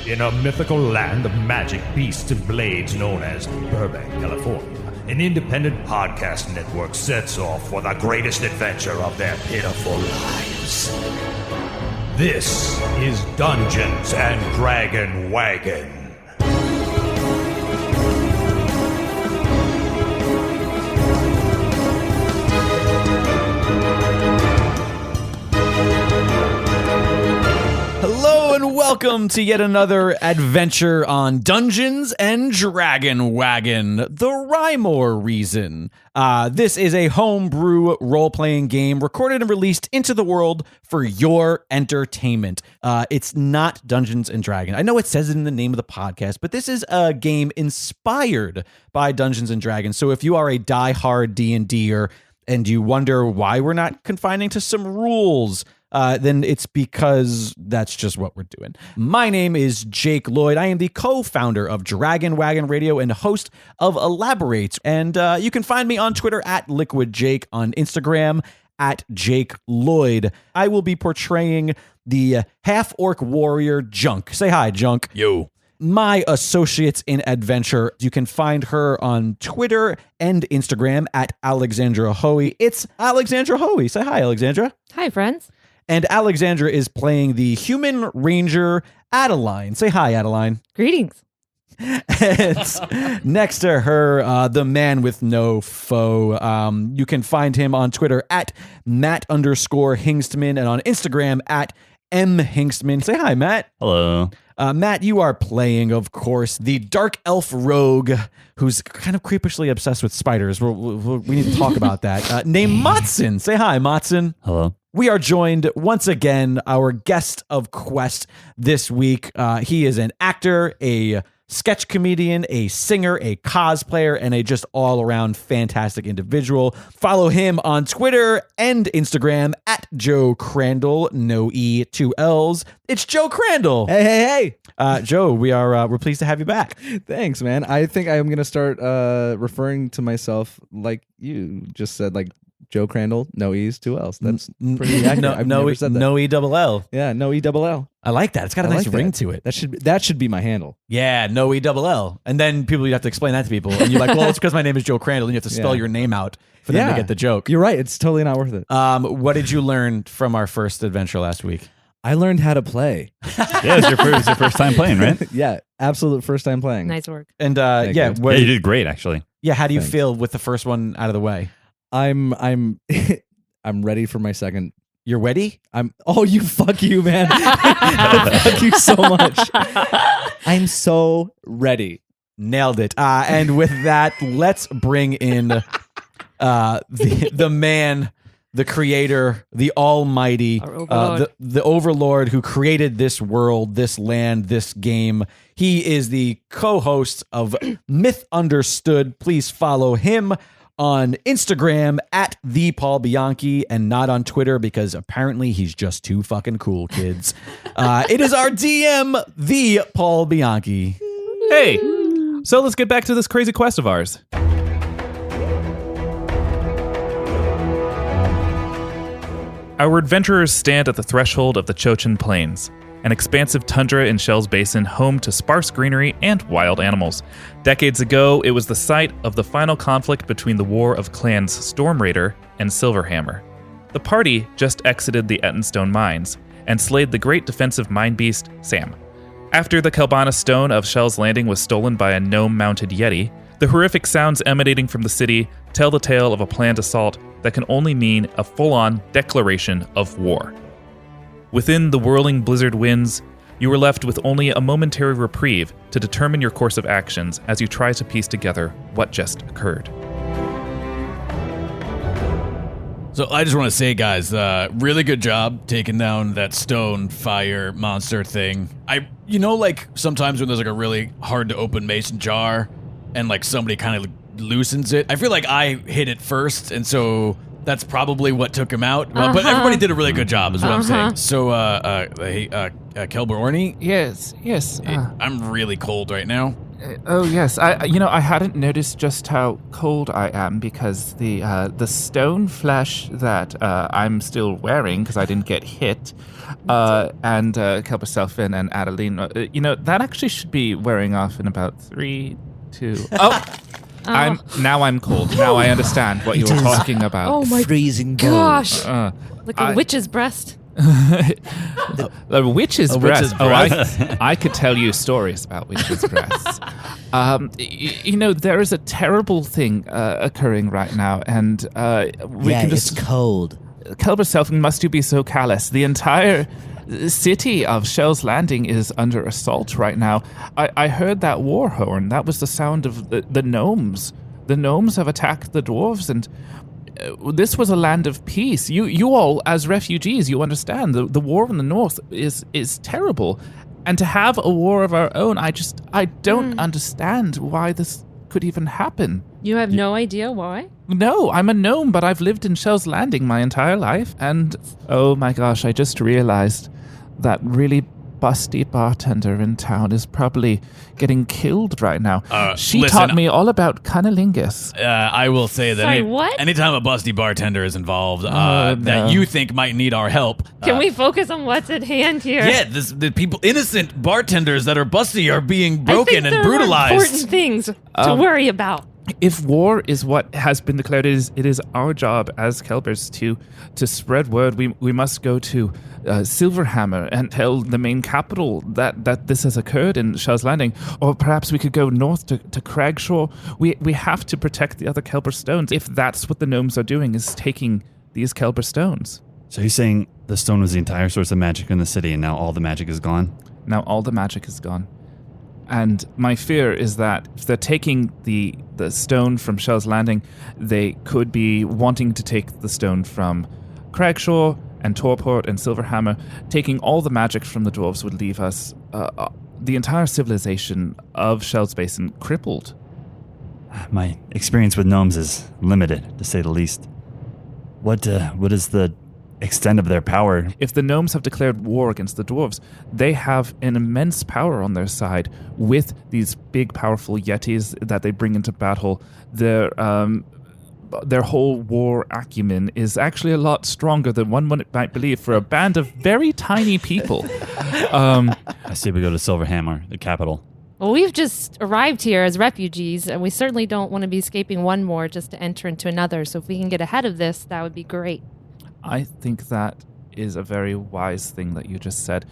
In a mythical land of magic beasts and blades known as Burbank, California, an independent podcast network sets off for the greatest adventure of their pitiful lives. This is Dungeons and Dragon Wagon. Hello and welcome to yet another adventure on Dungeons and Dragon Wagon, the Rymoor reason. This is a homebrew role-playing game recorded and released into the world for your entertainment. It's not Dungeons and Dragons. I know it says it in the name of the podcast, but this is a game inspired by Dungeons and Dragons. So if you are a die-hard D&D'er and you wonder why we're not confining to some rules, then it's because that's just what we're doing. My name is Jake Lloyd. I am the co-founder of Dragon Wagon Radio and host of Elaborate. And you can find me on Twitter at LiquidJake, on Instagram at Jake Lloyd. I will be portraying the half-orc warrior Junk. Say hi, Junk. Yo. My associates in adventure. You can find her on Twitter and Instagram at Alexandra Hoey. It's Alexandra Hoey. Say hi, Alexandra. Hi, friends. And Alexandra is playing the human ranger Adeline. Say hi, Adeline. Greetings. And next to her, the man with no foe. You can find him on Twitter at Matt_Hingstman and on Instagram at M_Hingstman. Say hi, Matt. Hello. Matt, you are playing, of course, the dark elf rogue who's kind of creepishly obsessed with spiders. We need to talk about that. Named Matson. Say hi, Matson. Hello. We are joined once again, our guest of Quest this week. He is an actor, a sketch comedian, a singer, a cosplayer, and a just all-around fantastic individual. Follow him on Twitter and Instagram at Jo Crandall, no E, 2 L's. It's Jo Crandall. Hey. Joe, we're pleased to have you back. Thanks, man. I think I'm going to start referring to myself like you just said, like Jo Crandall, no E's, 2 L's. That's pretty accurate. I've never said that. No E-double-L. Yeah, no E-double-L. I like that. It's got a nice ring to it. That should be my handle. Yeah, no E-double-L. And then you have to explain that to people. And you're like, well, it's because my name is Jo Crandall, and you have to spell your name out for them to get the joke. You're right. It's totally not worth it. What did you learn from our first adventure last week? I learned how to play. Yeah, it's your first time playing, right? Yeah, absolute first time playing. Nice work. And you. Yeah, you did great, actually. Yeah, how do you Thanks. feel with the first one out of the way? I'm ready for my second. You're ready? You fuck you, man. Fuck you so much. I'm so ready. Nailed it. And with that, let's bring in the man, the creator, the almighty, the overlord who created this world, this land, this game. He is the co-host of Myth Understood. Please follow him on Instagram at the Paul Bianchi and not on Twitter because apparently he's just too fucking cool, kids. It is our DM, the Paul Bianchi. Hey, so let's get back to this crazy quest of ours. Our adventurers stand at the threshold of the Chochin Plains, an expansive tundra in Shel's Basin home to sparse greenery and wild animals. Decades ago, it was the site of the final conflict between the War of Clans Storm Raider and Silverhammer. The party just exited the Ettenstone mines and slayed the great defensive mine beast, Sam. After the Kelbana stone of Shel's Landing was stolen by a gnome-mounted yeti, the horrific sounds emanating from the city tell the tale of a planned assault that can only mean a full-on declaration of war. Within the whirling blizzard winds, you were left with only a momentary reprieve to determine your course of actions as you try to piece together what just occurred. So I just want to say, guys, really good job taking down that stone fire monster thing. Sometimes when there's like a really hard to open mason jar and like somebody kind of loosens it, I feel like I hit it first, and so that's probably what took him out. But everybody did a really good job, is what I'm saying. So, Kelbana, Yes. I'm really cold right now. Oh yes, I hadn't noticed just how cold I am because the stone flesh that I'm still wearing because I didn't get hit, and Kelberselfin and Adeline, that actually should be wearing off in about 3, 2. Oh, I'm cold. Now I understand what you were talking about. Oh my freezing gosh! Like a witch's breast. A witch's breast. I could tell you stories about witches' breasts. There is a terrible thing occurring right now, and it's cold. Kelberselfin, must you be so callous? The entire city of Shel's Landing is under assault right now. I heard that war horn. That was the sound of the gnomes. The gnomes have attacked the dwarves, and this was a land of peace. You all, as refugees, you understand the war in the north is terrible, and to have a war of our own, I don't understand why this could even happen. You have no idea why? No, I'm a gnome, but I've lived in Shell's Landing my entire life, and oh my gosh, I just realized that really busty bartender in town is probably getting killed right now. She taught me all about cunnilingus. I will say that anytime a busty bartender is involved that you think might need our help. Can we focus on what's at hand here? Yeah, the people, innocent bartenders that are busty are being broken and brutalized. Important things to worry about. If war is what has been declared, it is our job as Kelbers to spread word. We must go to Silverhammer and tell the main capital that this has occurred in Shell's Landing. Or perhaps we could go north to Cragshaw. We have to protect the other Kelber stones if that's what the gnomes are doing, is taking these Kelber stones. So you're saying the stone was the entire source of magic in the city, and now all the magic is gone? Now all the magic is gone. And my fear is that if they're taking the stone from Shell's Landing, they could be wanting to take the stone from Cragshaw and Torport and Silverhammer. Taking all the magic from the dwarves would leave us, the entire civilization of Shell's Basin, crippled. My experience with gnomes is limited, to say the least. What is the extent of their power? If the gnomes have declared war against the dwarves, they have an immense power on their side with these big, powerful yetis that they bring into battle. Their whole war acumen is actually a lot stronger than one might believe for a band of very tiny people. I say we go to Silverhammer, the capital. Well, we've just arrived here as refugees, and we certainly don't want to be escaping one more just to enter into another. So if we can get ahead of this, that would be great. I think that is a very wise thing that you just said,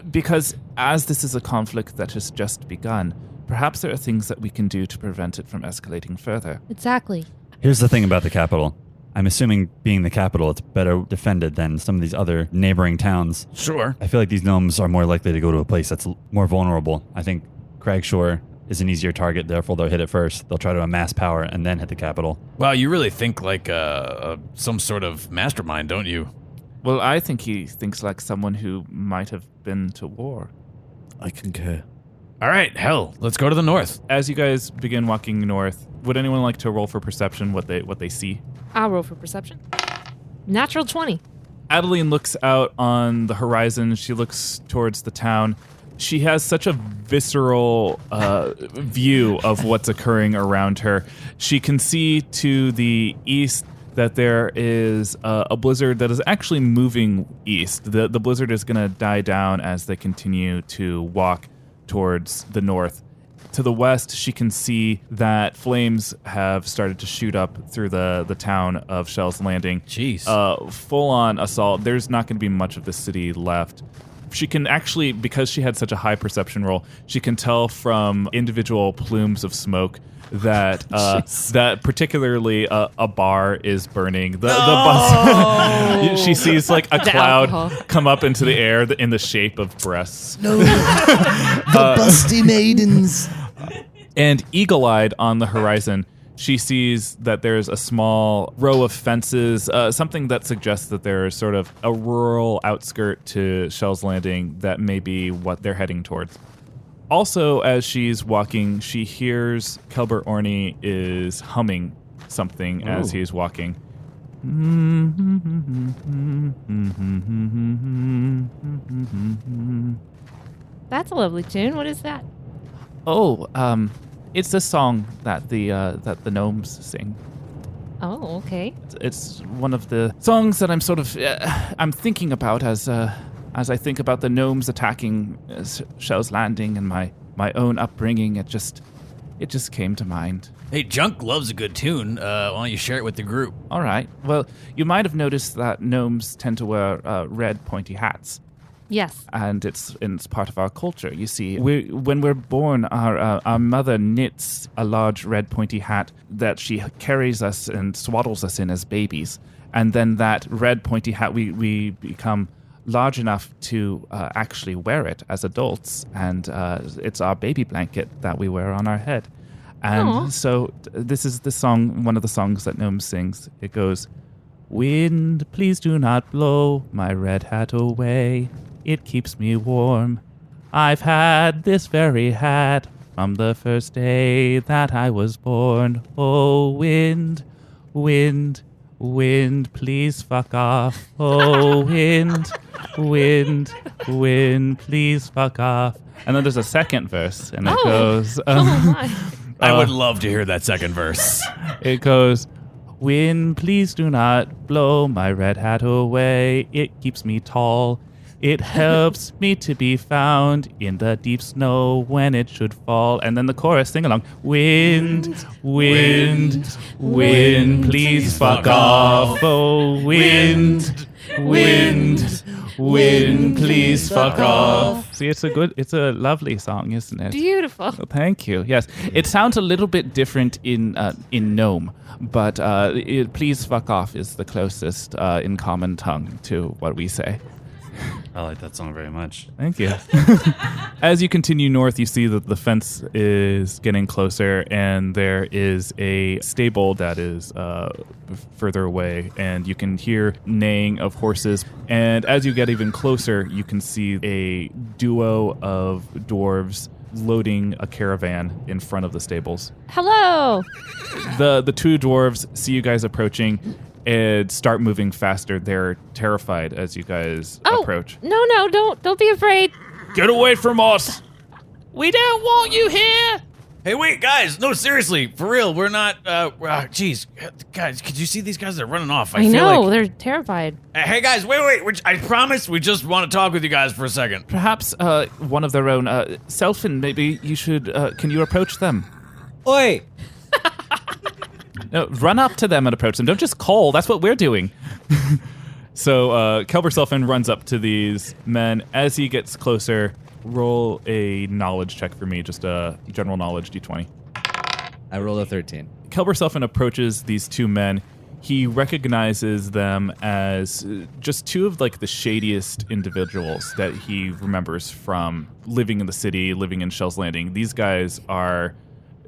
because as this is a conflict that has just begun, perhaps there are things that we can do to prevent it from escalating further. Exactly. Here's the thing about the capital. I'm assuming being the capital, it's better defended than some of these other neighboring towns. Sure. I feel like these gnomes are more likely to go to a place that's more vulnerable. I think Cragshaw is an easier target, therefore they'll hit it first. They'll try to amass power and then hit the capital. Wow, you really think like some sort of mastermind, don't you? Well, I think he thinks like someone who might have been to war. I concur. All right, hell, let's go to the north. As you guys begin walking north, would anyone like to roll for perception what they see? I'll roll for perception. Natural 20. Adeline looks out on the horizon. She looks towards the town. She has such a visceral view of what's occurring around her. She can see to the east that there is a blizzard that is actually moving east. The blizzard is going to die down as they continue to walk towards the north. To the west, she can see that flames have started to shoot up through the town of Shell's Landing. Jeez. Full-on assault. There's not going to be much of the city left. She can actually, because she had such a high perception roll, she can tell from individual plumes of smoke that that particularly a bar is burning. The bus. She sees like a cloud come up into the air in the shape of breasts. No, the busty maidens. And eagle-eyed on the horizon, she sees that there's a small row of fences, something that suggests that there's sort of a rural outskirt to Shell's Landing that may be what they're heading towards. Also, as she's walking, she hears Kelber Orny is humming something as he's walking. That's a lovely tune. What is that? It's a song that the gnomes sing. Oh, okay. It's one of the songs that I'm sort of I'm thinking about as I think about the gnomes attacking Shel's Landing and my own upbringing. It just came to mind. Hey, Junk loves a good tune. Why don't you share it with the group? All right. Well, you might have noticed that gnomes tend to wear red pointy hats. Yes. And it's part of our culture. You see, when we're born, our mother knits a large red pointy hat that she carries us and swaddles us in as babies. And then that red pointy hat, we become large enough to actually wear it as adults. And it's our baby blanket that we wear on our head. And so this is the song, one of the songs that Gnome sings. It goes, "Wind, please do not blow my red hat away. It keeps me warm. I've had this very hat from the first day that I was born. Oh, wind, wind, wind, please fuck off. Oh, wind, wind, wind, please fuck off." And then there's a second verse, and it goes... oh, my. I would love to hear that second verse. It goes, "Wind, please do not blow my red hat away. It keeps me tall. It helps me to be found in the deep snow when it should fall." And then the chorus, sing along. "Wind, wind, wind, please fuck off. Oh, wind, wind, wind, please fuck off." See, it's a lovely song, isn't it? Beautiful. Well, thank you. Yes, it sounds a little bit different in Gnome, but "please fuck off" is the closest in common tongue to what we say. I like that song very much. Thank you. As you continue north, you see that the fence is getting closer, and there is a stable that is further away, and you can hear neighing of horses. And as you get even closer, you can see a duo of dwarves loading a caravan in front of the stables. Hello. The two dwarves see you guys approaching and start moving faster. They're terrified as you guys approach. No, don't be afraid. Get away from us! We don't want you here. Hey, wait, guys. No, seriously. For real, we're not... Jeez. Guys, could you see these guys? They're running off. I feel know. like... They're terrified. Hey, guys, wait. I promise we just want to talk with you guys for a second. Perhaps one of their own. Selfin, maybe you should... can you approach them? Oi! No, run up to them and approach them. Don't just call. That's what we're doing. So Kelberselfin runs up to these men. As he gets closer, roll a knowledge check for me. Just a general knowledge, D20. I rolled a 13. Kelberselfin approaches these two men. He recognizes them as just two of like the shadiest individuals that he remembers from living in the city, living in Shel's Landing. These guys are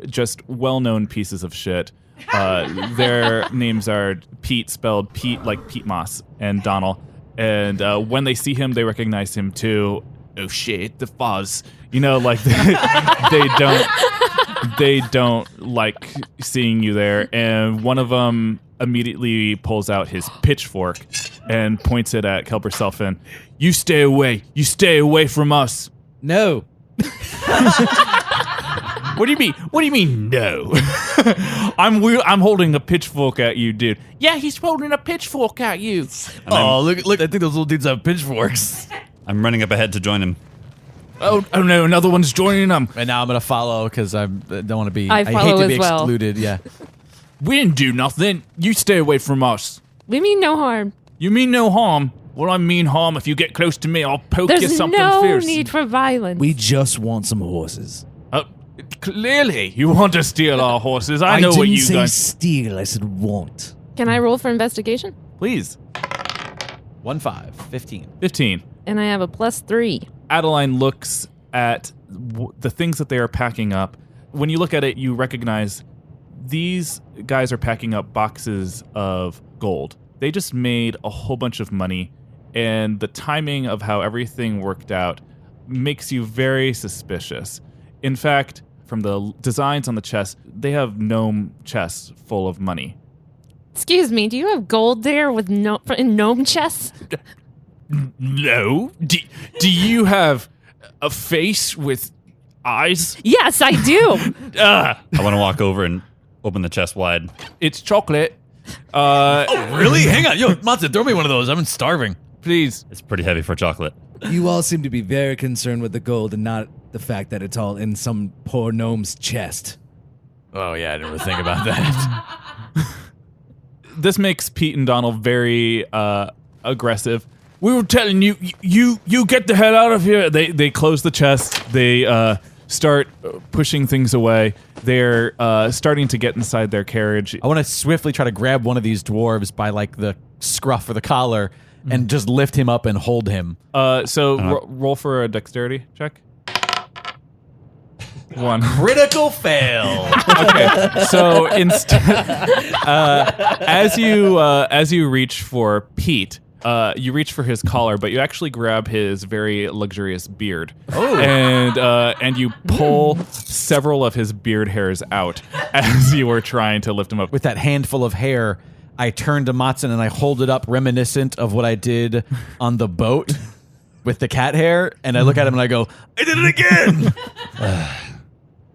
just well-known pieces of shit. Their names are Pete, spelled Pete like Pete Moss, and Donald. And when they see him, they recognize him too. Oh shit, the fuzz. You know, like they don't like seeing you there. And one of them immediately pulls out his pitchfork and points it at Kelberselfin. You stay away from us. No. What do you mean no? I'm holding a pitchfork at you, dude. Yeah, he's holding a pitchfork at you. Oh, look, I think those little dudes have pitchforks. I'm running up ahead to join him. Oh no, another one's joining them. And now I'm gonna follow because I don't want to be. I hate follow to be as well. excluded. Yeah. We didn't do nothing. You stay away from us. We mean no harm. You mean no harm? Well, I mean harm. If you get close to me, I'll poke you There's something no fierce. need for violence. We just want some horses. Clearly, you want to steal our horses. I know what you didn't say guys... steal, I said want. Can I roll for investigation? Please. 15. 15. And I have a +3. Adeline looks at the things that they are packing up. When you look at it, you recognize these guys are packing up boxes of gold. They just made a whole bunch of money, and the timing of how everything worked out makes you very suspicious. In fact, from the designs on the chest, they have gnome chests full of money. Excuse me, do you have gold there with in gnome chests? No. Do you have a face with eyes? Yes, I do. I want to walk over and open the chest wide. It's chocolate. Really? Hang on. Yo, Matsu, throw me one of those. I'm starving. Please. It's pretty heavy for chocolate. You all seem to be very concerned with the gold and not the fact that it's all in some poor gnome's chest. Oh, yeah, I didn't really think about that. This makes Pete and Donald very aggressive. We were telling you, you get the hell out of here. They close the chest. They start pushing things away. They're starting to get inside their carriage. I want to swiftly try to grab one of these dwarves by like the scruff or the collar and just lift him up and hold him. Roll for a dexterity check. 1. Critical fail. Okay, so instead, as you reach for Pete, you reach for his collar, but you actually grab his very luxurious beard. Oh. And you pull several of his beard hairs out as you were trying to lift him up. With that handful of hair, I turn to Matson and I hold it up reminiscent of what I did on the boat with the cat hair, and I look at him and I go, I did it again!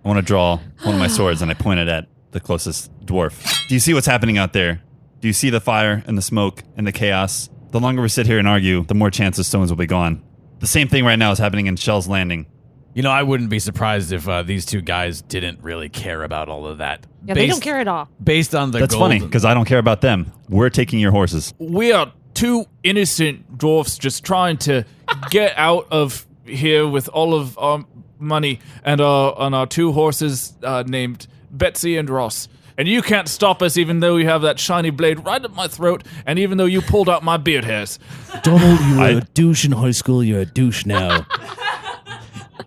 I want to draw one of my swords and I point it at the closest dwarf. Do you see what's happening out there? Do you see the fire and the smoke and the chaos? The longer we sit here and argue, the more chances stones will be gone. The same thing right now is happening in Shel's Landing. You know, I wouldn't be surprised if these two guys didn't really care about all of that. Yeah, they don't care at all. Based on the That's gold. funny, because I don't care about them. We're taking your horses. We are two innocent dwarfs just trying to get out of here with all of our money and our two horses named Betsy and Ross. And you can't stop us even though you have that shiny blade right at my throat and even though you pulled out my beard hairs. Donald, you were a douche in high school, you're a douche now.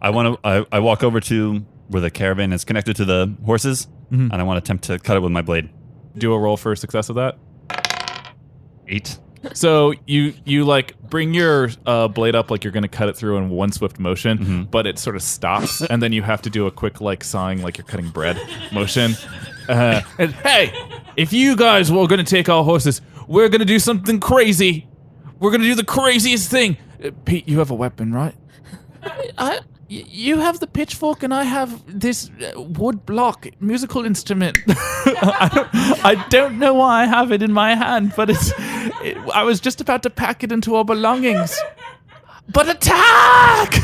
I walk over to where the caravan is connected to the horses, and I want to attempt to cut it with my blade. Do a roll for success of that. 8. So you like bring your blade up like you're going to cut it through in one swift motion, but it sort of stops, and then you have to do a quick like sawing like you're cutting bread motion. And, hey, if you guys were going to take our horses, we're going to do something crazy. We're going to do the craziest thing. Pete, you have a weapon, right? You have the pitchfork and I have this wood block musical instrument. I don't know why I have it in my hand, but I was just about to pack it into our belongings. But attack!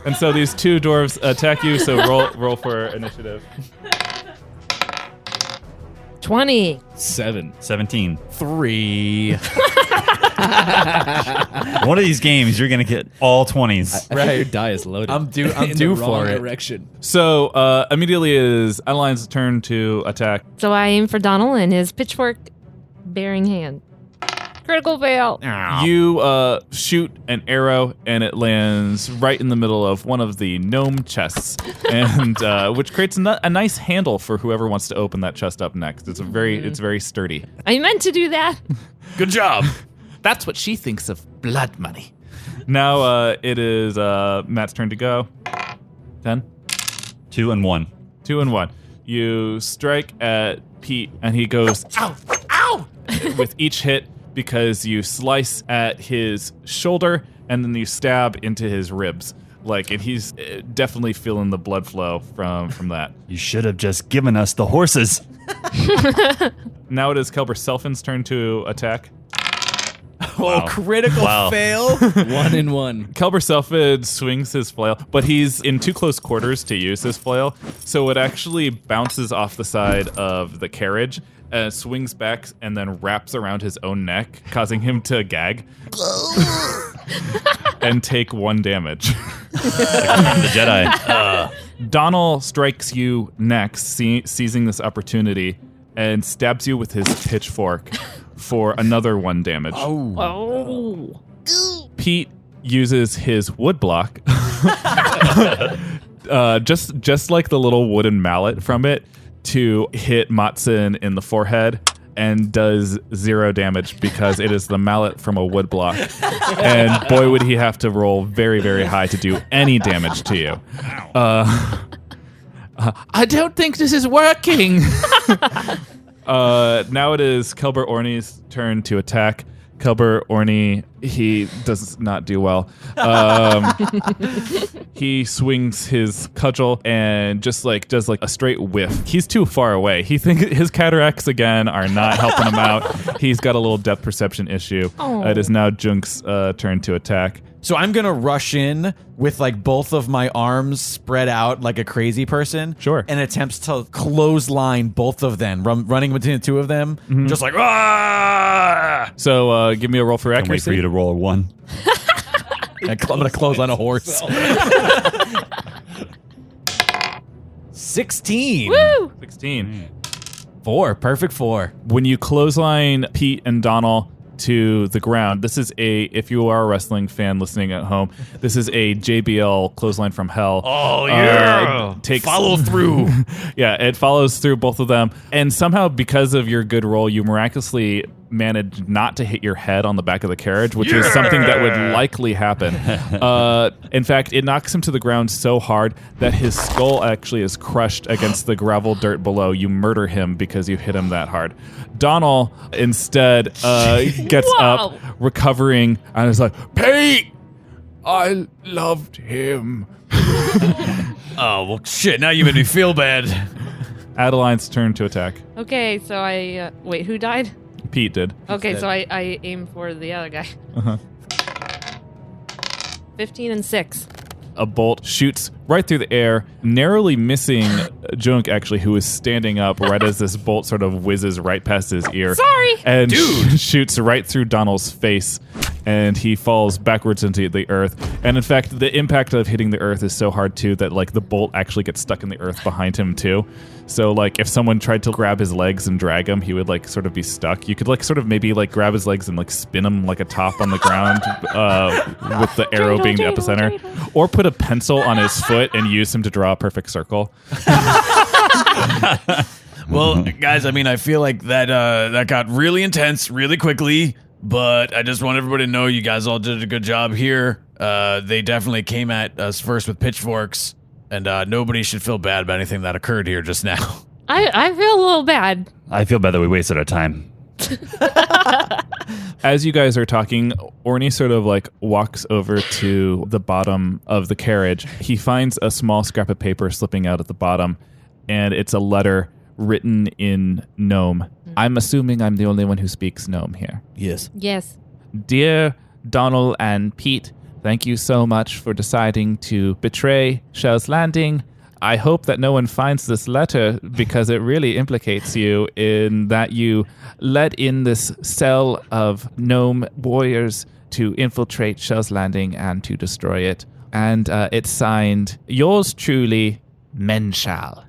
And so these two dwarves attack you, so roll for initiative. 20. 17. 3. One of these games, you're going to get all 20s. Right. Your die is loaded. I'm due in for the wrong it. direction. So immediately it is Adeline's turn to attack. So I aim for Donald in his pitchfork bearing hand. Critical fail. You shoot an arrow and it lands right in the middle of one of the gnome chests, and which creates a nice handle for whoever wants to open that chest up next. It's very sturdy. I meant to do that. Good job. That's what she thinks of blood money. Now it is Matt's turn to go. 10. 2 and 1. 2 and 1. You strike at Pete and he goes ow, ow, with each hit, because you slice at his shoulder and then you stab into his ribs. And he's definitely feeling the blood flow from that. You should have just given us the horses. Now it is Kelber Selfin's turn to attack. Oh, critical fail. 1 and 1. Kelber Selfin swings his flail, but he's in too close quarters to use his flail, so it actually bounces off the side of the carriage, swings back, and then wraps around his own neck, causing him to gag and take 1 damage. The Jedi. Donald strikes you next, seizing this opportunity, and stabs you with his pitchfork for another 1 damage. Oh. Pete uses his woodblock, just like the little wooden mallet from it, to hit Matson in the forehead, and does 0 damage because it is the mallet from a woodblock. And boy, would he have to roll very, very high to do any damage to you. I don't think this is working. Now it is Kelber Orny's turn to attack. Kelber Orny, he does not do well. He swings his cudgel and just like does like a straight whiff. He's too far away. He thinks his cataracts again are not helping him out. He's got a little depth perception issue. It is now Junk's turn to attack. So I'm going to rush in with like both of my arms spread out like a crazy person. Sure. And attempts to clothesline both of them, running between the two of them. Just like, ah! So give me a roll for Can't wait accuracy. for you to roll a 1. I'm going to clothesline a horse. 16. Woo! 16. 4. Perfect 4. When you clothesline Pete and Donald to the ground, this is if you are a wrestling fan listening at home, this is a JBL clothesline from hell. Oh, yeah. Follow through. Yeah, it follows through both of them. And somehow, because of your good roll, you miraculously managed not to hit your head on the back of the carriage, which is something that would likely happen. In fact, it knocks him to the ground so hard that his skull actually is crushed against the gravel dirt below. You murder him because you hit him that hard. Donald instead gets up, recovering, and is like, Pete, I loved him. Oh, well, shit, now you made me feel bad. Adeline's turn to attack. Okay, so I wait. Who died? Pete did. Okay, so I aim for the other guy. 15 and 6. A bolt shoots right through the air, narrowly missing Junk, actually, who is standing up right as this bolt sort of whizzes right past his ear. Sorry! And shoots right through Donald's face, and he falls backwards into the earth. And in fact, the impact of hitting the earth is so hard, too, that like the bolt actually gets stuck in the earth behind him, too. So like if someone tried to grab his legs and drag him, he would like sort of be stuck. You could like sort of maybe like grab his legs and like spin him like a top on the ground with the arrow being the epicenter. Or put a pencil on his foot and use him to draw a perfect circle. Well, guys, I mean, I feel like that got really intense really quickly, but I just want everybody to know you guys all did a good job here. They definitely came at us first with pitchforks, and nobody should feel bad about anything that occurred here just now. I feel a little bad. I feel bad that we wasted our time. As you guys are talking, Orny sort of like walks over to the bottom of the carriage. He finds a small scrap of paper slipping out at the bottom, and it's a letter written in Gnome. I'm assuming I'm the only one who speaks Gnome here. Yes. Yes. Dear Donald and Pete, thank you so much for deciding to betray Shel's Landing. I hope that no one finds this letter because it really implicates you in that you let in this cell of gnome warriors to infiltrate Shel's Landing and to destroy it. And it's signed, yours truly, Menshal.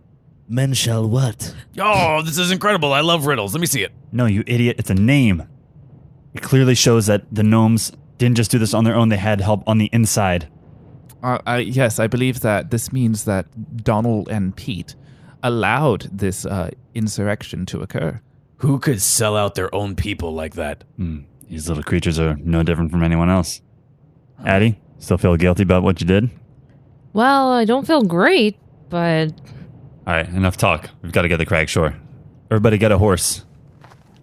Men shall what? Oh, this is incredible. I love riddles. Let me see it. No, you idiot. It's a name. It clearly shows that the gnomes didn't just do this on their own. They had help on the inside. Yes, I believe that this means that Donald and Pete allowed this insurrection to occur. Who could sell out their own people like that? These little creatures are no different from anyone else. Addie, still feel guilty about what you did? Well, I don't feel great, but... All right, enough talk. We've got to get to Crag Shore. Everybody get a horse.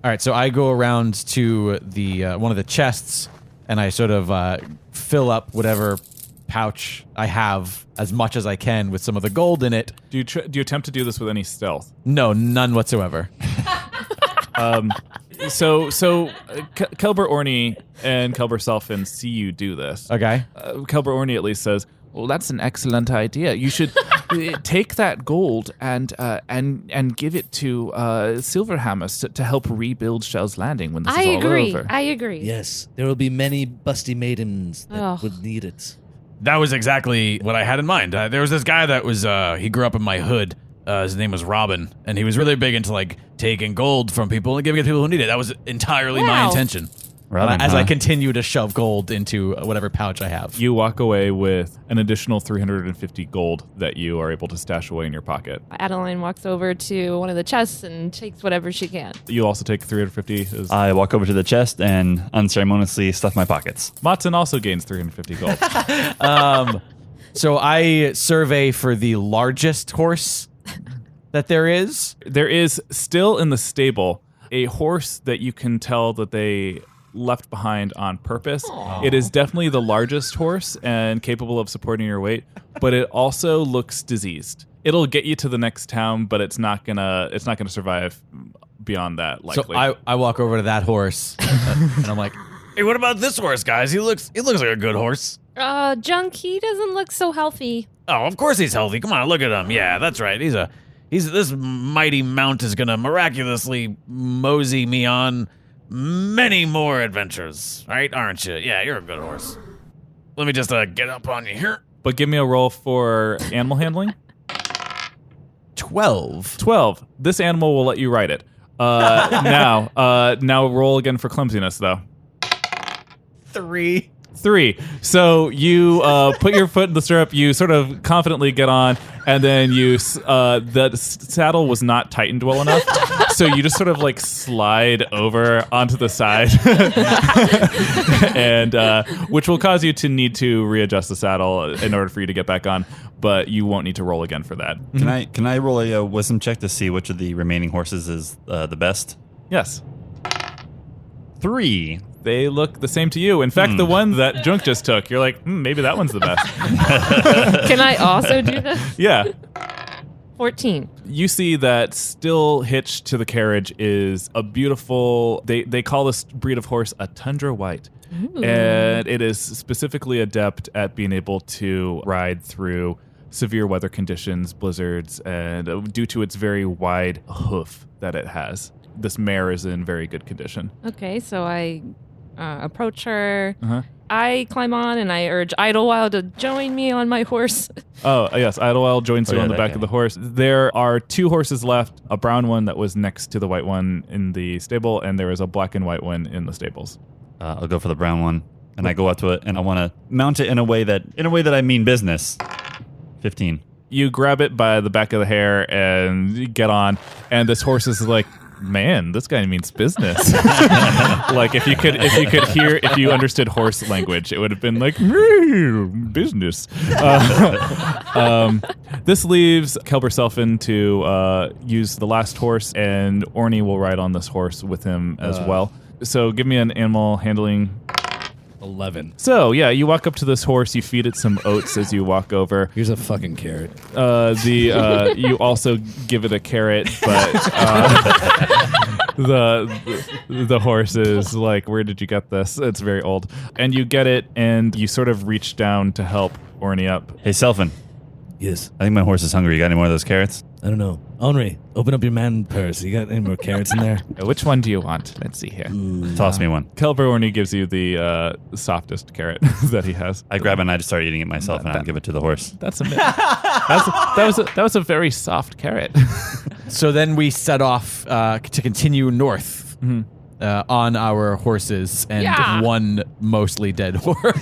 All right, so I go around to the one of the chests, and I sort of fill up whatever pouch I have as much as I can with some of the gold in it. Do you attempt to do this with any stealth? No, none whatsoever. So Kelber Orny and Kelber Selfin see you do this. Okay. Kelber Orny at least says, well, that's an excellent idea. You should take that gold and give it to Silverhammers to help rebuild Shel's Landing when this is all over. I agree. Yes, there will be many busty maidens that Oh. would need it. That was exactly what I had in mind. There was this guy that was, he grew up in my hood. His name was Robin, and he was really big into like taking gold from people and giving it to people who need it. That was entirely my Wow. intention. Robin, As huh? I continue to shove gold into whatever pouch I have. You walk away with an additional 350 gold that you are able to stash away in your pocket. Adeline walks over to one of the chests and takes whatever she can. You also take 350. I walk over to the chest and unceremoniously stuff my pockets. Matson also gains 350 gold. So I survey for the largest horse that there is. There is still in the stable a horse that you can tell that they left behind on purpose. It is definitely the largest horse and capable of supporting your weight, but it also looks diseased. It'll get you to the next town, but it's not gonna survive beyond that, likely. So I walk over to that horse and I'm like, hey, what about this horse, guys? He looks like a good horse. Junk, he doesn't look so healthy. Oh, of course he's healthy. Come on, look at him. Yeah, that's right. This mighty mount is gonna miraculously mosey me on many more adventures, right? Aren't you? Yeah, you're a good horse. Let me just get up on you here. But give me a roll for animal handling. 12. This animal will let you ride it. Now roll again for clumsiness, though. 3. So you put your foot in the stirrup, you sort of confidently get on, and then the saddle was not tightened well enough, so you just sort of like slide over onto the side, and which will cause you to need to readjust the saddle in order for you to get back on, but you won't need to roll again for that. Can I roll a wisdom check to see which of the remaining horses is the best? Yes. 3. They look the same to you. In fact, the one that Junk just took, you're like, maybe that one's the best. Can I also do this? Yeah. 14. You see that still hitched to the carriage is a beautiful, they call this breed of horse a tundra white. Ooh. And it is specifically adept at being able to ride through severe weather conditions, blizzards, and due to its very wide hoof that it has. This mare is in very good condition. Okay, so I approach her. Uh-huh. I climb on and I urge Idlewild to join me on my horse. Oh, yes. Idlewild joins you on the back guy. of the horse. There are 2 horses left, a brown one that was next to the white one in the stable, and there is a black and white one in the stables. I'll go for the brown one, and I go up to it, and I want to mount it in a way that I mean business. 15. You grab it by the back of the hair and you get on, and this horse is like, man, this guy means business. Like if you understood horse language, it would have been like business. This leaves Kelberselfen to use the last horse, and Orny will ride on this horse with him as well. So give me an animal handling. 11. So yeah, you walk up to this horse, you feed it some oats as you walk over. Here's a fucking carrot. You also give it a carrot, but the horse is like, where did you get this? It's very old. And you get it, and you sort of reach down to help Orny up. Hey, Selfin. Yes. I think my horse is hungry. You got any more of those carrots? I don't know. Henri, open up your man purse. You got any more carrots in there? Which one do you want? Let's see here. Toss me one. Kelber Orny gives you the softest carrot that he has. I grab it and I just start eating it myself, and I give it to the horse. That's that was a very soft carrot. So then we set off to continue north on our horses and one mostly dead horse.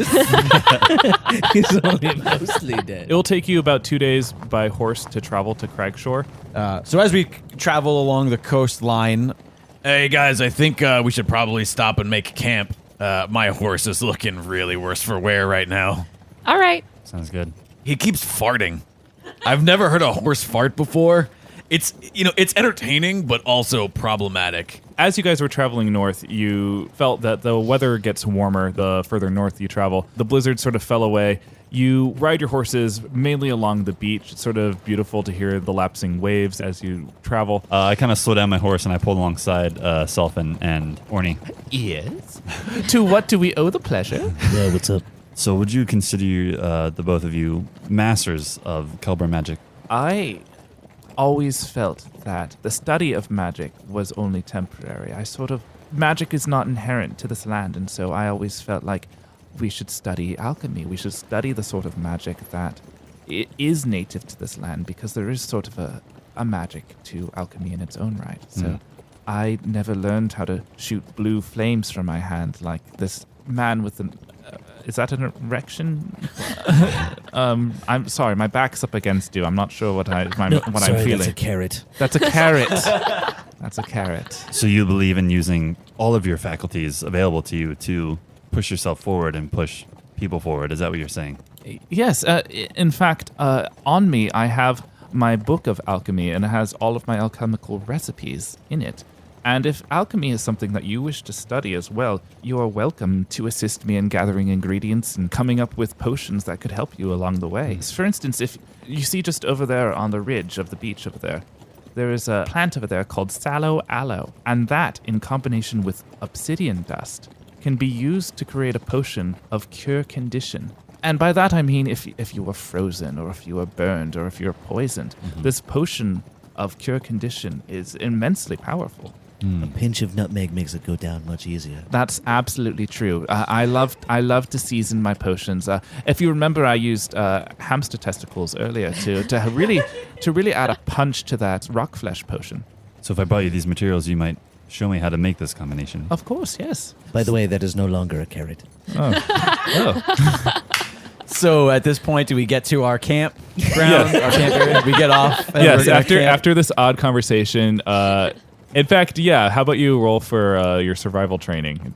He's only mostly dead. It will take you about 2 days by horse to travel to Cragshore. So as we travel along the coastline, Hey guys, I think we should probably stop and make camp. My horse is looking really worse for wear right now. All right. Sounds good. He keeps farting. I've never heard a horse fart before. It's entertaining, but also problematic. As you guys were traveling north, you felt that the weather gets warmer the further north you travel. The blizzard sort of fell away. You ride your horses mainly along the beach. It's sort of beautiful to hear the lapsing waves as you travel. I kind of slow down my horse and I pull alongside Selfin and Orny. Yes. To what do we owe the pleasure? Yeah, what's up? So would you consider the both of you masters of Kelber magic? I always felt that the study of magic was only temporary. Magic is not inherent to this land, and so I always felt like we should study alchemy. We should study the sort of magic that is native to this land, because there is sort of a magic to alchemy in its own right. So I never learned how to shoot blue flames from my hand like this man with an... is that an erection? I'm sorry, my back's up against you. I'm not sure what I'm feeling. That's a carrot. That's a carrot. That's a carrot. So you believe in using all of your faculties available to you to push yourself forward and push people forward. Is that what you're saying? Yes. In fact, on me, I have my book of alchemy, and it has all of my alchemical recipes in it. And if alchemy is something that you wish to study as well, you are welcome to assist me in gathering ingredients and coming up with potions that could help you along the way. For instance, if you see just over there on the ridge of the beach over there is a plant over there called sallow aloe, and that, in combination with obsidian dust, can be used to create a potion of cure condition. And by that I mean if you were frozen, or if you were burned, or if you're poisoned, this potion of cure condition is immensely powerful. A pinch of nutmeg makes it go down much easier. That's absolutely true. I love to season my potions. If you remember, I used hamster testicles earlier to really add a punch to that rock flesh potion. So if I brought you these materials, you might show me how to make this combination. Of course, yes. By the way, that is no longer a carrot. Oh. So at this point, do we get to our campground? Our camp area? We get off. And Yes. we're gonna camp? After this odd conversation. In fact, yeah. How about you roll for your survival training?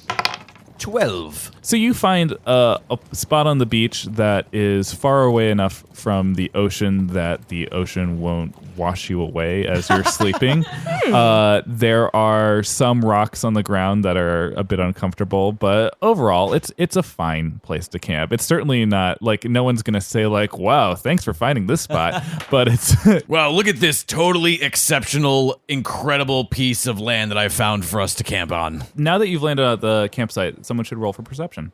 12. So you find a spot on the beach that is far away enough from the ocean that the ocean won't wash you away as you're sleeping. There are some rocks on the ground that are a bit uncomfortable, but overall, it's a fine place to camp. It's certainly not like no one's gonna say like, "Wow, thanks for finding this spot," but it's Wow, look at this totally exceptional, incredible piece of land that I found for us to camp on. now that you've landed at the campsite, someone should roll for perception.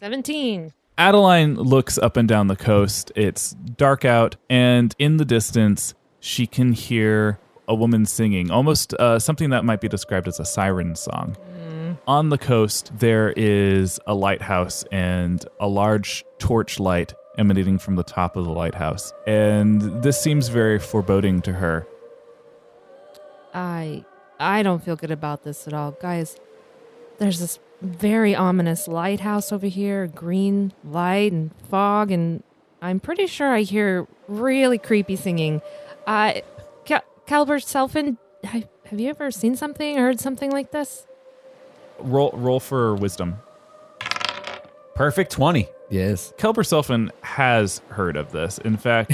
17. Adeline looks up and down the coast. It's dark out, and in the distance, she can hear a woman singing, almost something that might be described as a siren song. On the coast, there is a lighthouse and a large torch light emanating from the top of the lighthouse. And this seems very foreboding to her. I don't feel good about this at all. Guys, there's this very ominous lighthouse over here, green light and fog, and I'm pretty sure I hear really creepy singing. Calbert Selfin, have you ever seen something, heard something like this? Roll for wisdom. Perfect 20. Yes. Kelber Selfin has heard of this. In fact,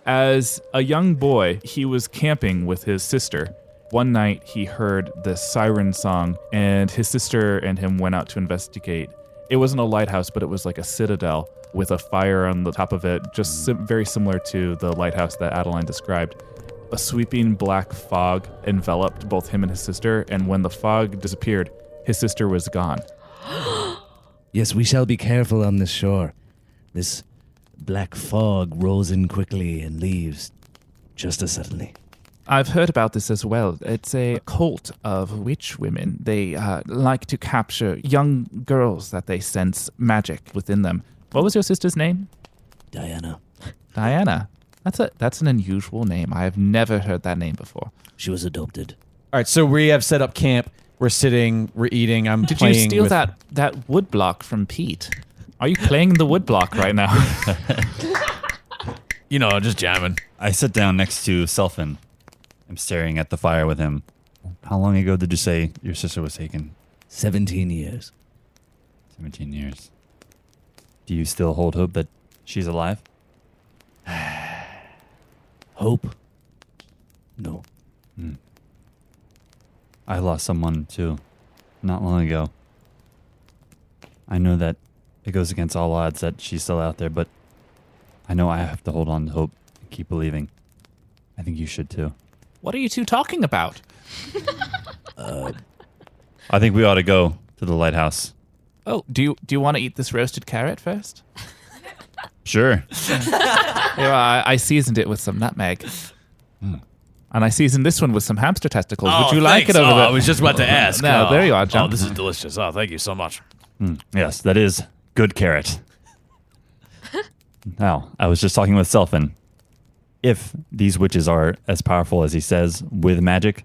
as a young boy, he was camping with his sister. One night, he heard this siren song, and his sister and him went out to investigate. It wasn't a lighthouse, but it was like a citadel with a fire on the top of it, just very similar to the lighthouse that Adeline described. A sweeping black fog enveloped both him and his sister, and when the fog disappeared, his sister was gone. Yes, we shall be careful on this shore. This black fog rolls in quickly and leaves just as suddenly. I've heard about this as well. It's a cult of witch women. They like to capture young girls that they sense magic within them. What was your sister's name? Diana. Diana. That's an unusual name. I have never heard that name before. She was adopted. All right, so we have set up camp. We're sitting, we're eating, I'm Did playing you steal with- that wood block from Pete? Are you playing the wood block right now? You know, just jamming. I sit down next to Selfin. I'm staring at the fire with him. How long ago did you say your sister was taken? 17 years. 17 years. Do you still hold hope that she's alive? Hope? No. I lost someone too, not long ago. I know that it goes against all odds that she's still out there, but I know I have to hold on to hope and keep believing. I think you should too. What are you two talking about? I think we ought to go to the lighthouse. Oh, do you want to eat this roasted carrot first? Sure. Yeah, I seasoned it with some nutmeg. And I seasoned this one with some hamster testicles. Would you like thanks. it over there? I was just about to ask. No, there you are, John. Oh, this is delicious. Oh, thank you so much. Yes, that is good carrot. Now, I was just talking with Selfin. If these witches are as powerful as he says with magic,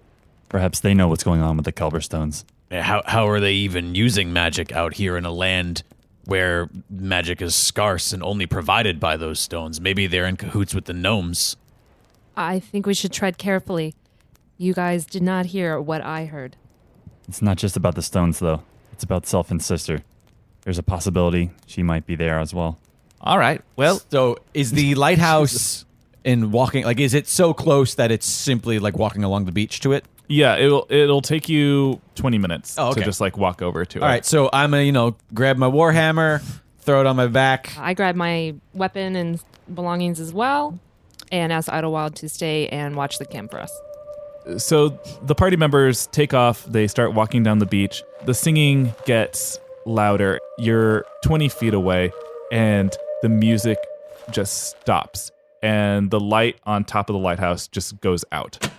perhaps they know what's going on with the Kelber stones. Yeah, how are they even using magic out here in a land where magic is scarce and only provided by those stones? Maybe they're in cahoots with the gnomes. I think we should tread carefully. You guys did not hear what I heard. It's not just about the stones, though. It's about Selfin's sister. There's a possibility she might be there as well. All right. Well, So is the lighthouse in walking, like, is it so close that it's simply like walking along the beach to it? Yeah, it'll take you 20 minutes Oh, okay. to just like walk over to it. All right, so I'm going to, grab my warhammer, throw it on my back. I grab my weapon and belongings as well, and ask Idlewild to stay and watch the camp for us. So the party members take off. They start walking down the beach. The singing gets louder. You're 20 feet away, and the music just stops. And the light on top of the lighthouse just goes out.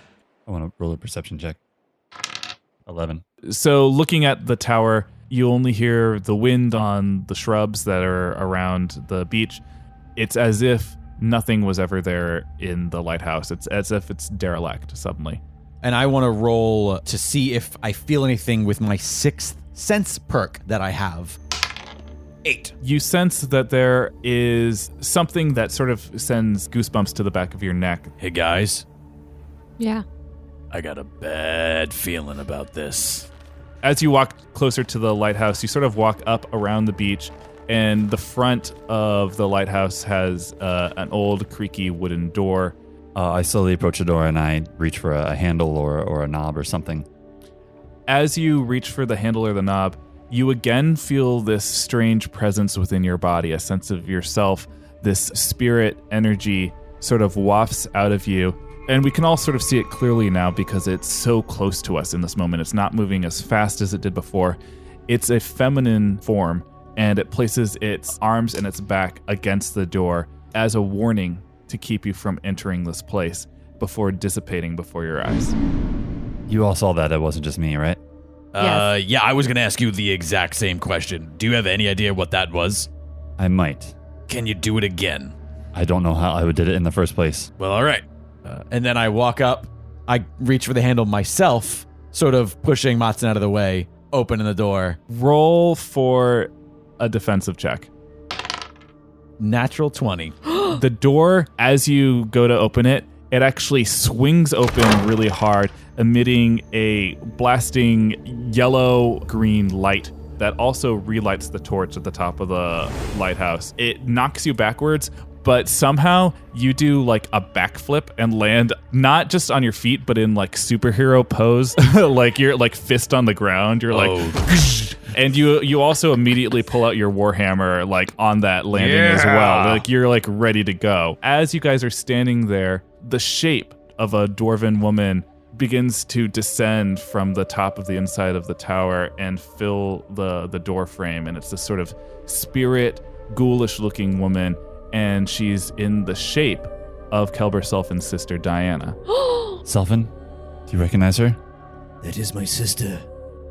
I want to roll a perception check. 11. So looking at the tower, you only hear the wind on the shrubs that are around the beach. It's as if nothing was ever there in the lighthouse. It's as if it's derelict suddenly. And I want to roll to see if I feel anything with my 6th sense perk that I have. 8. You sense that there is something that sort of sends goosebumps to the back of your neck. Hey, guys. Yeah. I got a bad feeling about this. As you walk closer to the lighthouse, you sort of walk up around the beach, and the front of the lighthouse has an old creaky wooden door. I slowly approach the door and I reach for a handle or a knob or something. As you reach for the handle or the knob, you again feel this strange presence within your body, a sense of yourself. This spirit energy sort of wafts out of you. And we can all sort of see it clearly now because it's so close to us in this moment. It's not moving as fast as it did before. It's a feminine form, and it places its arms and its back against the door as a warning to keep you from entering this place before dissipating before your eyes. You all saw that. It wasn't just me, right? Yes. Yeah, I was going to ask you the exact same question. Do you have any idea what that was? I might. Can you do it again? I don't know how I did it in the first place. Well, all right. And then I walk up, I reach for the handle myself, sort of pushing Matsun out of the way, opening the door. Roll for a defensive check. Natural 20. The door, as you go to open it, it actually swings open really hard, emitting a blasting yellow-green light that also relights the torch at the top of the lighthouse. It knocks you backwards, but somehow you do like a backflip and land not just on your feet, but in like superhero pose, like you're like fist on the ground. You're like, and you also immediately pull out your warhammer like on that landing as well. Like you're like ready to go. As you guys are standing there, the shape of a dwarven woman begins to descend from the top of the inside of the tower and fill the door frame. And it's this sort of spirit, ghoulish looking woman. And she's in the shape of Kelber Selfin's sister, Diana. Selfin, do you recognize her? That is my sister.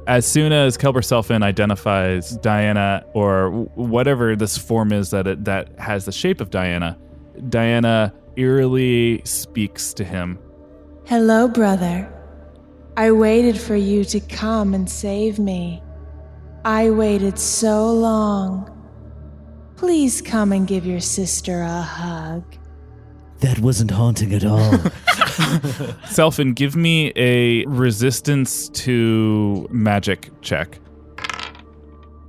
As soon as Kelber Selfin identifies Diana, or whatever this form is that has the shape of Diana, Diana eerily speaks to him. Hello, brother. I waited for you to come and save me. I waited so long. Please come and give your sister a hug. That wasn't haunting at all. Selfin, give me a resistance to magic check.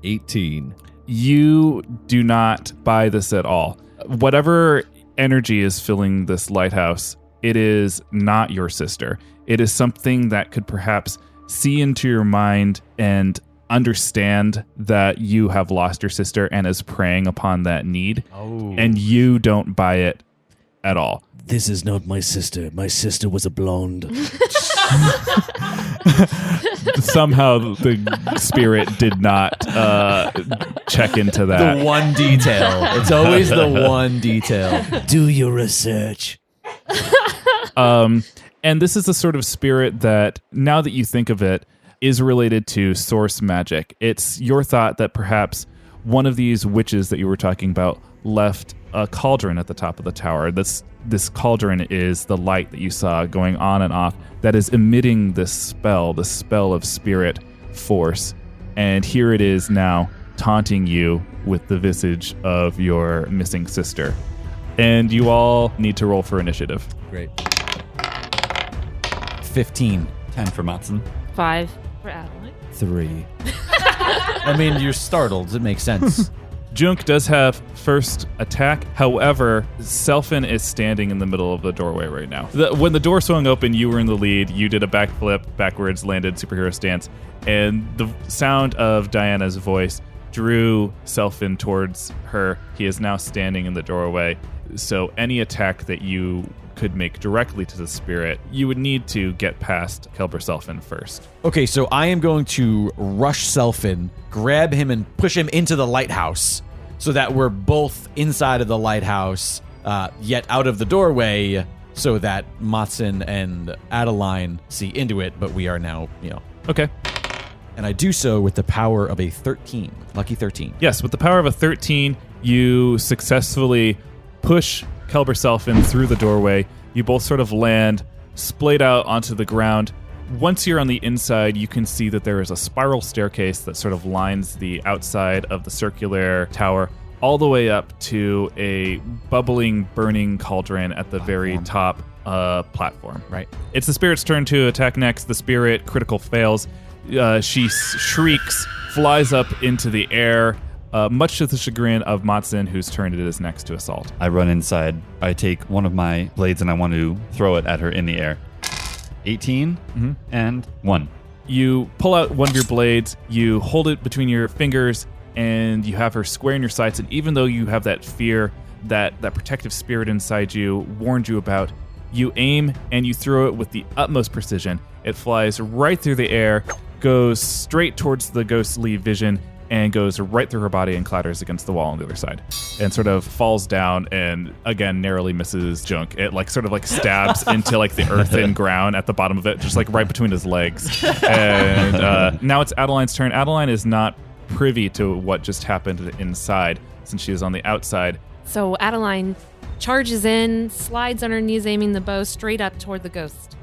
18. You do not buy this at all. Whatever energy is filling this lighthouse, it is not your sister. It is something that could perhaps see into your mind and understand that you have lost your sister and is preying upon that need. And you don't buy it at all. This is not my sister. My sister was a blonde. Somehow the spirit did not check into that. The one detail. It's always the one detail. Do your research. And this is the sort of spirit that, now that you think of it, is related to source magic. It's your thought that perhaps one of these witches that you were talking about left a cauldron at the top of the tower. This cauldron is the light that you saw going on and off that is emitting this spell of spirit force. And here it is now taunting you with the visage of your missing sister. And you all need to roll for initiative. Great. 15. 10 for Matsun. 5 for Adeline. 3. I mean, you're startled. It makes sense. Junk does have first attack. However, Selfin is standing in the middle of the doorway right now. When the door swung open, you were in the lead. You did a backflip, backwards, landed superhero stance, and the sound of Diana's voice drew Selfin towards her. He is now standing in the doorway. So any attack that you could make directly to the spirit, you would need to get past Kelber Selfin first. Okay, so I am going to rush Selfin, grab him, and push him into the lighthouse so that we're both inside of the lighthouse, yet out of the doorway, so that Matson and Adeline see into it, but we are now, Okay. And I do so with the power of a 13. Lucky 13. Yes, with the power of a 13, you successfully push Kelber Selfin through the doorway. You both sort of land, splayed out onto the ground. Once you're on the inside, you can see that there is a spiral staircase that sort of lines the outside of the circular tower all the way up to a bubbling, burning cauldron at the very top platform. Right. It's the spirit's turn to attack next. The spirit critical fails. She shrieks, flies up into the air, much to the chagrin of Matson, whose turn it is next to assault. I run inside. I take one of my blades and I want to throw it at her in the air. 18 and 1. You pull out one of your blades, you hold it between your fingers, and you have her square in your sights. And even though you have that fear that protective spirit inside you warned you about, you aim and you throw it with the utmost precision. It flies right through the air, goes straight towards the ghostly vision, and goes right through her body and clatters against the wall on the other side, and sort of falls down and again narrowly misses Junk. It sort of stabs into the earth and ground at the bottom of it, just right between his legs. And now it's Adeline's turn. Adeline is not privy to what just happened inside, since she is on the outside. So Adeline charges in, slides on her knees, aiming the bow straight up toward the ghost.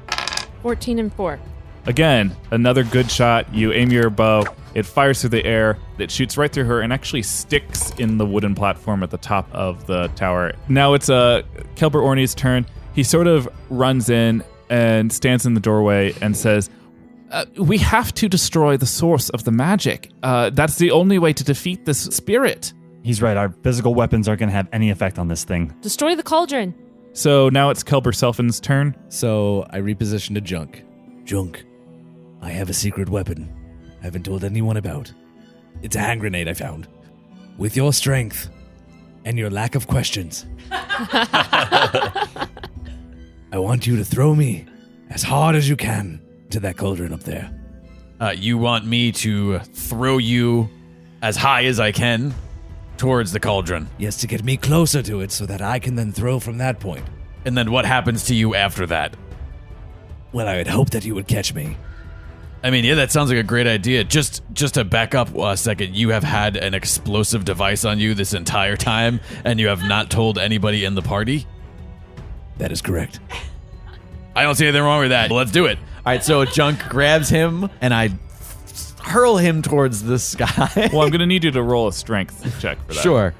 14 and 4. Again, another good shot. You aim your bow. It fires through the air. It shoots right through her and actually sticks in the wooden platform at the top of the tower. Now it's Kelber Orny's turn. He sort of runs in and stands in the doorway and says, we have to destroy the source of the magic. That's the only way to defeat this spirit. He's right. Our physical weapons aren't going to have any effect on this thing. Destroy the cauldron. So now it's Kelber Selfin's turn. So I reposition to Junk. Junk, I have a secret weapon I haven't told anyone about. It's a hand grenade I found. With your strength and your lack of questions, I want you to throw me as hard as you can to that cauldron up there. You want me to throw you as high as I can towards the cauldron? Yes, to get me closer to it so that I can then throw from that point. And then what happens to you after that? Well, I would hope that you would catch me. I mean, yeah, that sounds like a great idea. Just to back up a second, you have had an explosive device on you this entire time, and you have not told anybody in the party? That is correct. I don't see anything wrong with that. Let's do it. All right, so Junk grabs him, and I hurl him towards the sky. Well, I'm going to need you to roll a strength check for that. Sure.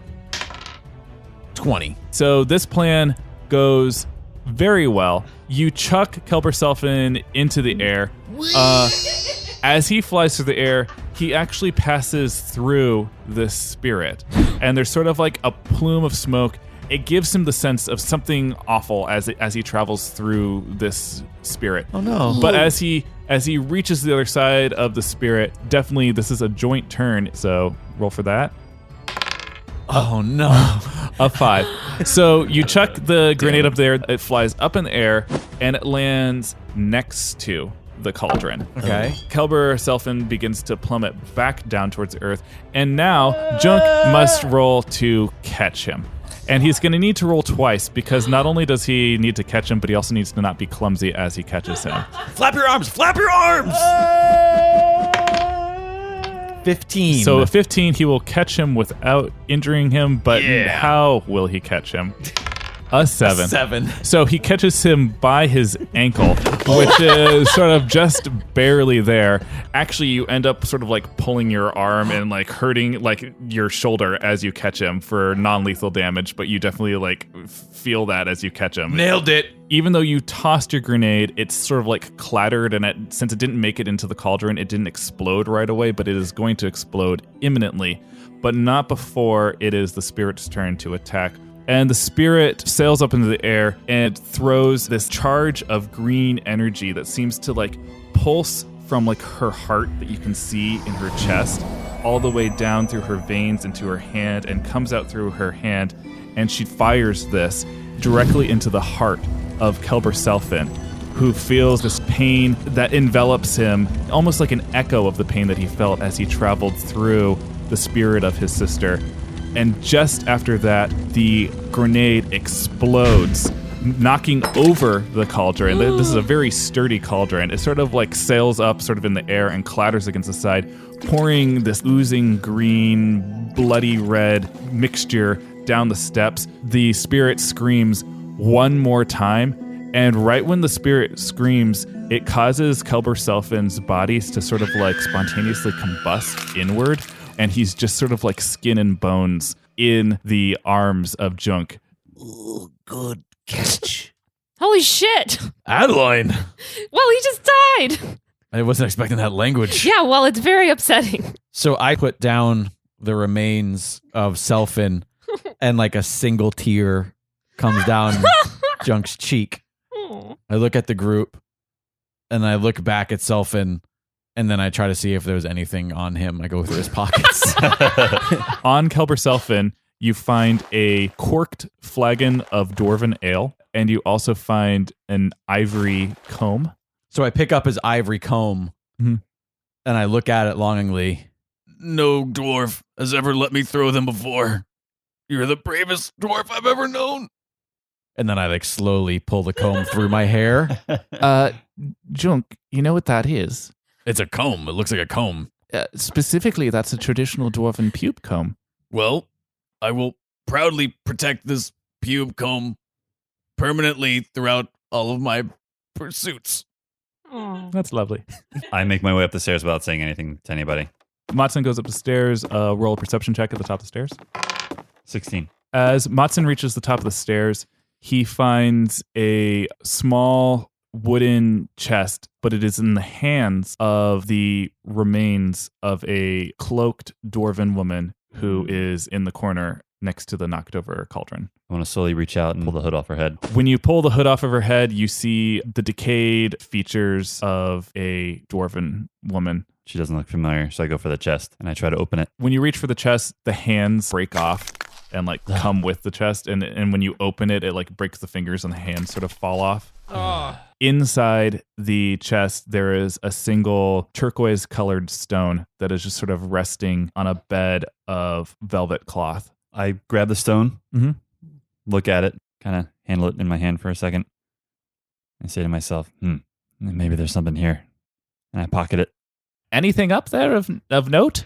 20. So this plan goes very well. You chuck Kelber Selfin into the air. As he flies through the air, he actually passes through this spirit. And there's sort of a plume of smoke. It gives him the sense of something awful as he travels through this spirit. Oh no. But as he reaches the other side of the spirit, definitely this is a joint turn. So roll for that. Oh no. A 5. So you chuck the grenade up there, it flies up in the air, and it lands next to the cauldron. Okay. Kelber Selfin begins to plummet back down towards the earth, and now Junk must roll to catch him. And he's going to need to roll twice, because not only does he need to catch him, but he also needs to not be clumsy as he catches him. Flap your arms! Flap your arms! 15. So a 15, he will catch him without injuring him, but how will he catch him? A 7. 7. So he catches him by his ankle, which is sort of just barely there. Actually, you end up sort of pulling your arm and hurting your shoulder as you catch him for non-lethal damage, but you definitely feel that as you catch him. Nailed it. even though you tossed your grenade, it's sort of like clattered, and since it didn't make it into the cauldron, it didn't explode right away, but it is going to explode imminently, but not before it is the spirit's turn to attack. And the spirit sails up into the air and throws this charge of green energy that seems to like pulse from like her heart that you can see in her chest all the way down through her veins into her hand and comes out through her hand, and she fires this directly into the heart of Kelbana, who feels this pain that envelops him, almost like an echo of the pain that he felt as he traveled through the spirit of his sister. And just after that, the grenade explodes, knocking over the cauldron. This is a very sturdy cauldron. It sort of like sails up sort of in the air and clatters against the side, pouring this oozing green, bloody red mixture down the steps. The spirit screams one more time, and right when the spirit screams, it causes Kelbana's bodies to sort of like spontaneously combust inward, and he's just sort of like skin and bones in the arms of Junk. Ooh, good catch. Holy shit! Adeline! Well, he just died! I wasn't expecting that language. Yeah, well, it's very upsetting. So I put down the remains of Selfin, and like a single tear comes down Junk's cheek. I look at the group, and I look back at Selfin, and then I try to see if there's anything on him. I go through his pockets. On Kelbana, you find a corked flagon of Dwarven ale, and you also find an ivory comb. So I pick up his ivory comb, and I look at it longingly. No dwarf has ever let me throw them before. You're the bravest dwarf I've ever known. And then I like slowly pull the comb through my hair. Junk, you know what that is? It's a comb. It looks like a comb. Specifically, that's a traditional dwarven pube comb. Well, I will proudly protect this pube comb permanently throughout all of my pursuits. That's lovely. I make my way up the stairs without saying anything to anybody. Matson goes up the stairs. Roll a perception check at the top of the stairs. 16. As Matson reaches the top of the stairs, he finds a small wooden chest, but it is in the hands of the remains of a cloaked dwarven woman who is in the corner next to the knocked over cauldron. I want to slowly reach out and pull the hood off her head. When you pull the hood off of her head, you see the decayed features of a dwarven woman. She doesn't look familiar, so I go for the chest and I try to open it. When you reach for the chest, the hands break off and like come with the chest, and when you open it, it like breaks the fingers and the hands sort of fall off. Inside the chest, there is a single turquoise colored stone that is just sort of resting on a bed of velvet cloth. I grab the stone, look at it, kind of handle it in my hand for a second. I say to myself, maybe there's something here. And I pocket it. Anything up there of note?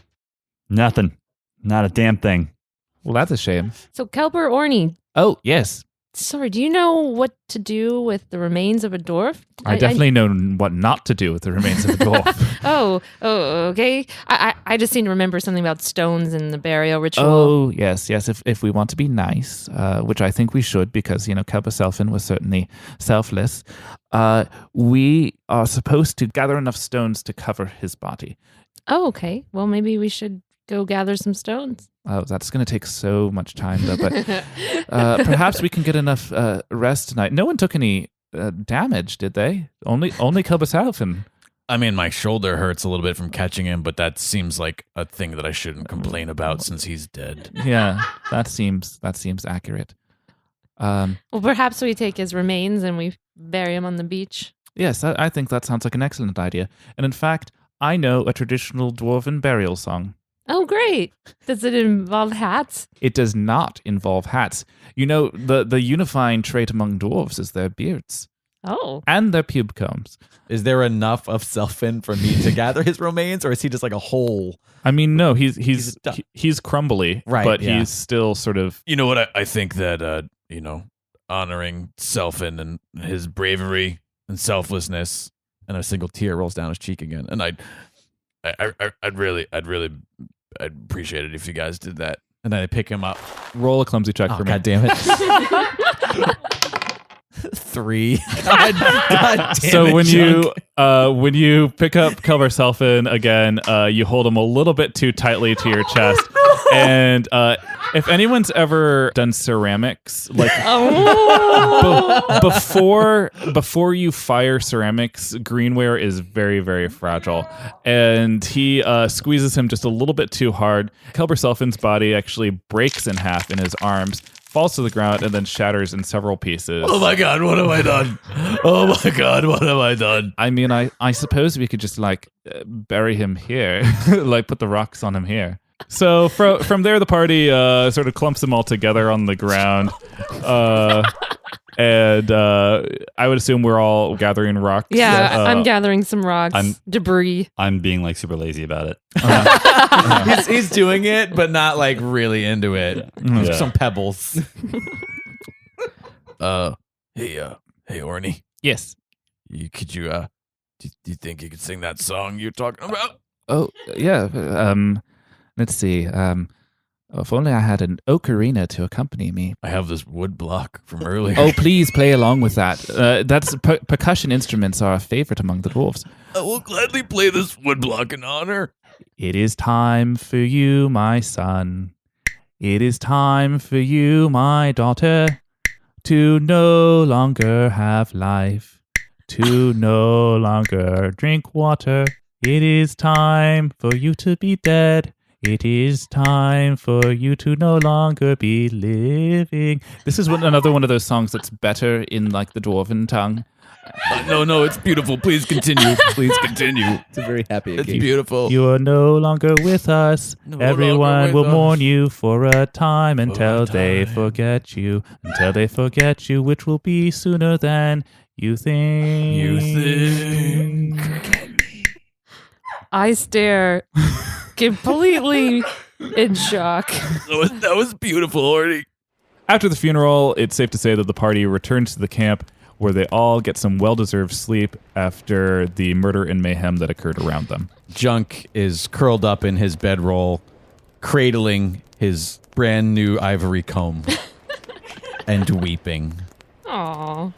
Nothing. Not a damn thing. Well, that's a shame. So, Kelber Orny. Oh, yes. Sorry, do you know what to do with the remains of a dwarf? I definitely know what not to do with the remains of a dwarf. Oh, okay. I just seem to remember something about stones and the burial ritual. Oh, yes. If we want to be nice, which I think we should, because, Kelbana was certainly selfless, we are supposed to gather enough stones to cover his body. Oh, okay. Well, maybe we should go gather some stones. Oh, that's going to take so much time, though. But perhaps we can get enough rest tonight. No one took any damage, did they? Only Kelbana. I mean, my shoulder hurts a little bit from catching him, but that seems like a thing that I shouldn't complain about since he's dead. Yeah, that seems accurate. Well, perhaps we take his remains and we bury him on the beach. Yes, I think that sounds like an excellent idea. And in fact, I know a traditional dwarven burial song. Oh, great. Does it involve hats? It does not involve hats. The unifying trait among dwarves is their beards. Oh. And their pube combs. Is there enough of Selfin for me to gather his remains, or is he just like a whole? I mean, no, he's crumbly, right? But yeah. He's still sort of. You know what? I think that honoring Selfin and his bravery and selflessness, and a single tear rolls down his cheek again. And I'd really appreciate it if you guys did that. And then I pick him up. Roll a clumsy check for me. God damn it. 3. God damn So it, when Junk. when you pick up Kelberselfen again, you hold him a little bit too tightly to your chest. And if anyone's ever done ceramics, like before you fire ceramics, greenware is very, very fragile. And he squeezes him just a little bit too hard. Kelberselfen's body actually breaks in half in his arms, falls to the ground, and then shatters in several pieces. Oh my god, what have I done? Oh my god, what have I done? I mean, I suppose we could just bury him here, like put the rocks on him here. So from there, the party sort of clumps them all together on the ground, and I would assume we're all gathering rocks. Yeah, I'm gathering some rocks, debris. I'm being like super lazy about it. He's doing it, but not like really into it. Yeah. Some pebbles. Hey, Orny. Yes. Do you think you could sing that song you're talking about? Oh, yeah. Let's see. If only I had an ocarina to accompany me. I have this wood block from earlier. Oh, please play along with that. That's percussion instruments are a favorite among the dwarves. I will gladly play this wood block in honor. It is time for you, my son. It is time for you, my daughter, to no longer have life, to no longer drink water. It is time for you to be dead. It is time for you to no longer be living. This is another one of those songs that's better in like the dwarven tongue. No, it's beautiful. Please continue. Please continue. It's a very happy It's occasion. beautiful. You are no longer with us. Everyone will mourn you for a time until they forget you. Until they forget you, which will be sooner than you think. I stare completely in shock. That was beautiful, Orny. After the funeral, it's safe to say that the party returns to the camp where they all get some well-deserved sleep after the murder and mayhem that occurred around them. Junk is curled up in his bedroll, cradling his brand new ivory comb and weeping. Aww.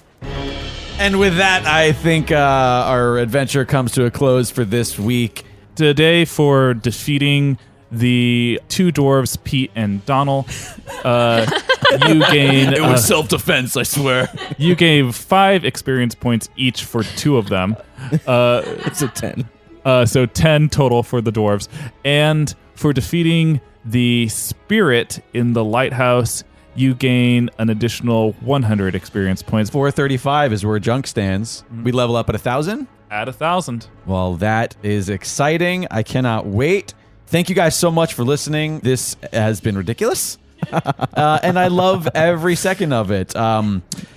And with that, I think our adventure comes to a close for this week. Today, for defeating the two dwarves, Pete and Donald, you gain... It was self-defense, I swear. You gave 5 experience points each for 2 of them. It's a 10. So 10 total for the dwarves. And for defeating the spirit in the lighthouse, you gain an additional 100 experience points. 435 is where Junk stands. We level up at 1,000? At 1,000. Well, that is exciting. I cannot wait. Thank you guys so much for listening. This has been ridiculous. And I love every second of it.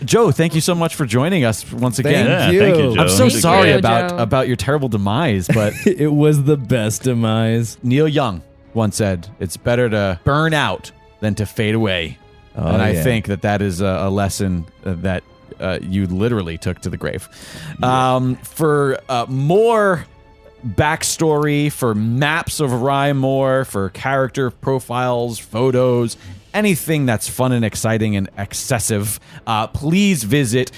Joe, thank you so much for joining us once again. Thank you. Thank you, Joe. I'm so Thank sorry you, about Joe. your terrible demise, but It was the best demise. Neil Young once said, it's better to burn out than to fade away. Oh, and I yeah. think that is a lesson that you literally took to the grave. For more backstory, for maps of Rymoor, for character profiles, photos, anything that's fun and exciting and excessive, please visit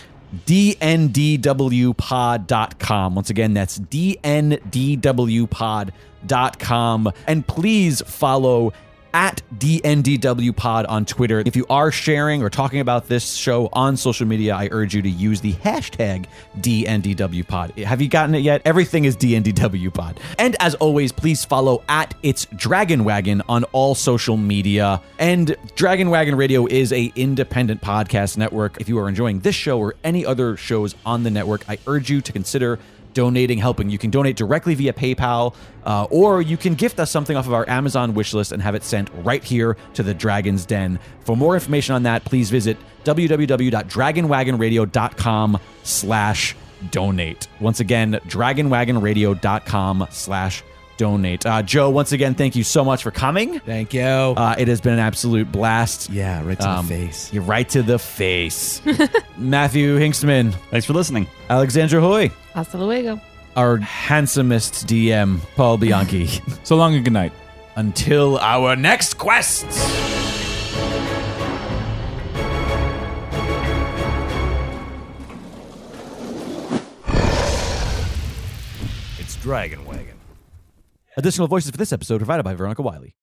D&DWpod.com. Once again, that's DNDWpod.com. And please follow at D&DW Pod on Twitter. If you are sharing or talking about this show on social media, I urge you to use the hashtag D&DW Pod. Have you gotten it yet? Everything is D&DW Pod. And as always, please follow at It's Dragon Wagon on all social media. And Dragon Wagon Radio is a independent podcast network. If you are enjoying this show or any other shows on the network, I urge you to consider donating, helping. You can donate directly via PayPal, or you can gift us something off of our Amazon wishlist and have it sent right here to the Dragon's Den. For more information on that, please visit www.dragonwagonradio.com/donate. Once again, dragonwagonradio.com/donate. Joe, once again, thank you so much for coming. Thank you. It has been an absolute blast. Yeah, right to the face. You're right to the face. Matthew Hinkstman, Thanks for listening. Alexandra Hoy, Hasta luego. our handsomest DM, Paul Bianchi. So long and good night. Until our next quest. Dragon Wagon. Additional voices for this episode provided by Veronica Wiley.